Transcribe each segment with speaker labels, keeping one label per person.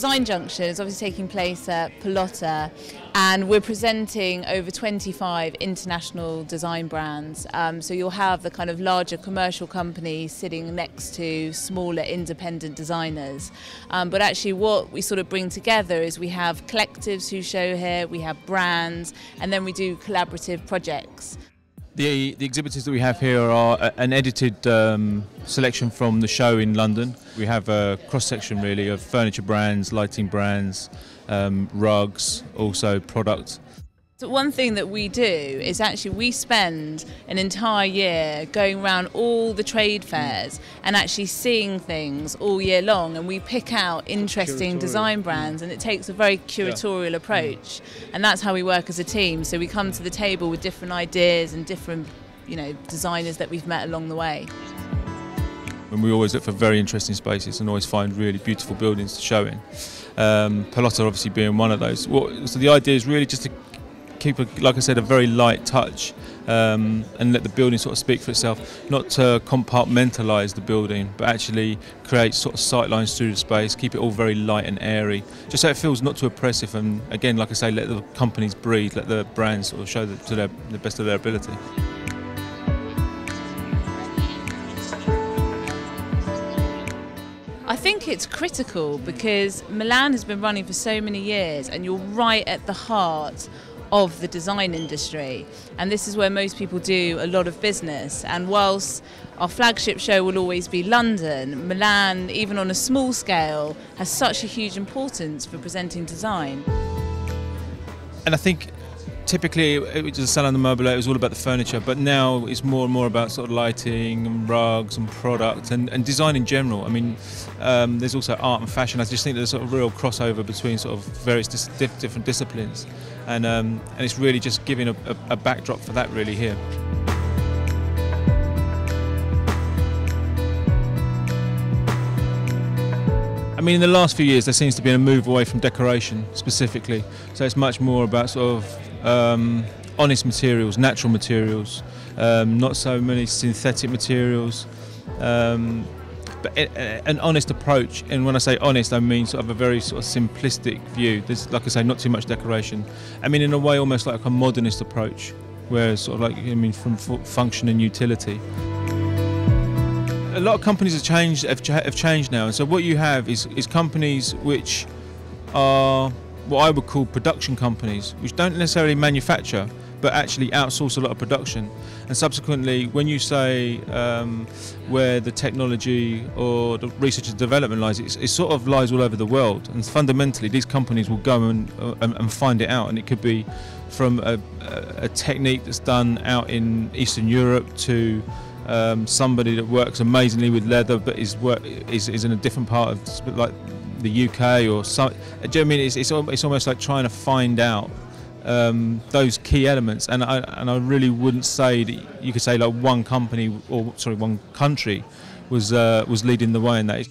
Speaker 1: Designjunction is obviously taking place at Pelota, and we're presenting over 25 international design brands. So you'll have the kind of larger commercial companies sitting next to smaller independent designers. But actually what we sort of bring together is we have collectives who show here, we have brands, and then we do collaborative projects.
Speaker 2: The exhibitors that we have here are an edited selection from the show in London. We have a cross-section really of furniture brands, lighting brands, rugs, also product.
Speaker 1: So one thing that we do is actually we spend an entire year going around all the trade fairs and actually seeing things all year long, and we pick out interesting design brands, and it takes a very curatorial approach, and that's how we work as a team. So we come to the table with different ideas and different, designers that we've met along the way.
Speaker 2: And we always look for very interesting spaces and always find really beautiful buildings to show in. Pelota obviously being one of those. So the idea is really just to keep, like I said, a very light touch and let the building sort of speak for itself, not to compartmentalise the building, but actually create sort of sight lines through the space, keep it all very light and airy, just so it feels not too oppressive, and again, like I say, let the companies breathe, let the brands sort of show to the best of their ability.
Speaker 1: I think it's critical because Milan has been running for so many years, and you're right at the heart of the design industry, and this is where most people do a lot of business. And whilst our flagship show will always be London, Milan, even on a small scale, has such a huge importance for presenting design.
Speaker 2: And I think typically it was a Salon de Meuble, it was all about the furniture, but now it's more and more about sort of lighting and rugs and product and design in general. I mean, there's also art and fashion. I just think there's a sort of real crossover between sort of various different disciplines, and it's really just giving a backdrop for that really here. I mean, in the last few years there seems to be a move away from decoration specifically, so it's much more about sort of honest materials, natural materials, not so many synthetic materials, but an honest approach. And when I say honest, I mean sort of a very sort of simplistic view. There's, like I say, not too much decoration. I mean, in a way, almost like a modernist approach, where sort of like, I mean, from function and utility. A lot of companies have changed now, and so what you have is companies which are what I would call production companies, which don't necessarily manufacture, but actually outsource a lot of production. And subsequently, when you say where the technology or the research and development lies, it sort of lies all over the world. And fundamentally, these companies will go and find it out. And it could be from a technique that's done out in Eastern Europe to somebody that works amazingly with leather, but is in a different part of like the UK or some. Do you know what I mean? It's almost like trying to find out those key elements, and I really wouldn't say that you could say like one company or sorry one country was leading the way in that.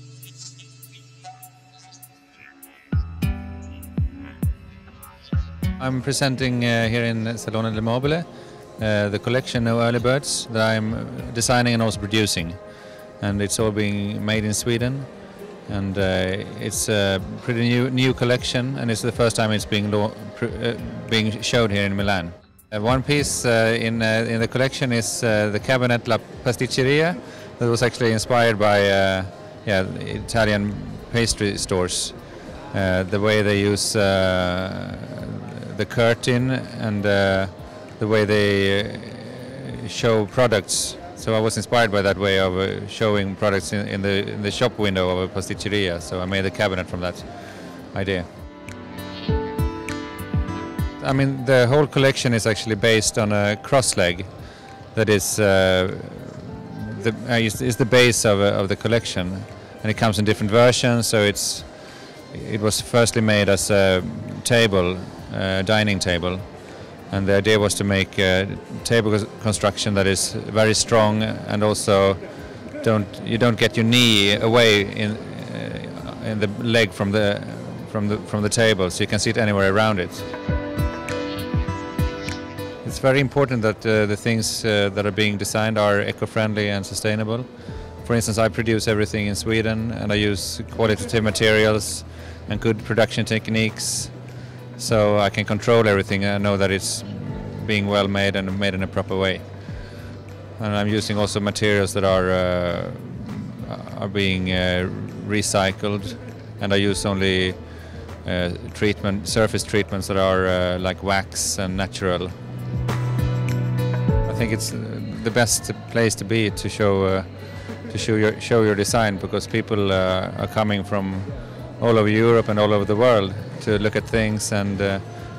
Speaker 3: I'm presenting here in Salone del Mobile the collection of early birds that I'm designing and also producing, and it's all being made in Sweden. And it's a pretty new collection, and it's the first time it's being showed here in Milan. One piece in the collection is the cabinet La Pasticceria, that was actually inspired by Italian pastry stores. The way they use the curtain and the way they show products. So I was inspired by that way of showing products in the shop window of a pasticceria. So I made the cabinet from that idea. I mean, the whole collection is actually based on a cross leg that is the base of the collection, and it comes in different versions. So it was firstly made as a table, dining table, And the idea was to make a table construction that is very strong, and also you don't get your knee away in the leg from the table, so you can sit anywhere around it. It's very important that the things that are being designed are eco-friendly and sustainable. For instance, I produce everything in Sweden, and I use qualitative materials and good production techniques, so I can control everything and know that it's being well made and made in a proper way. And I'm using also materials that are being recycled, and I use only surface treatments that are like wax and natural. I think it's the best place to be to show your design, because people are coming from all over Europe and all over the world to look at things, and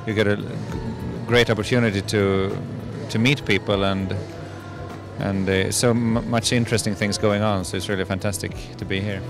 Speaker 3: you get a great opportunity to meet people, and so much interesting things going on. So it's really fantastic to be here.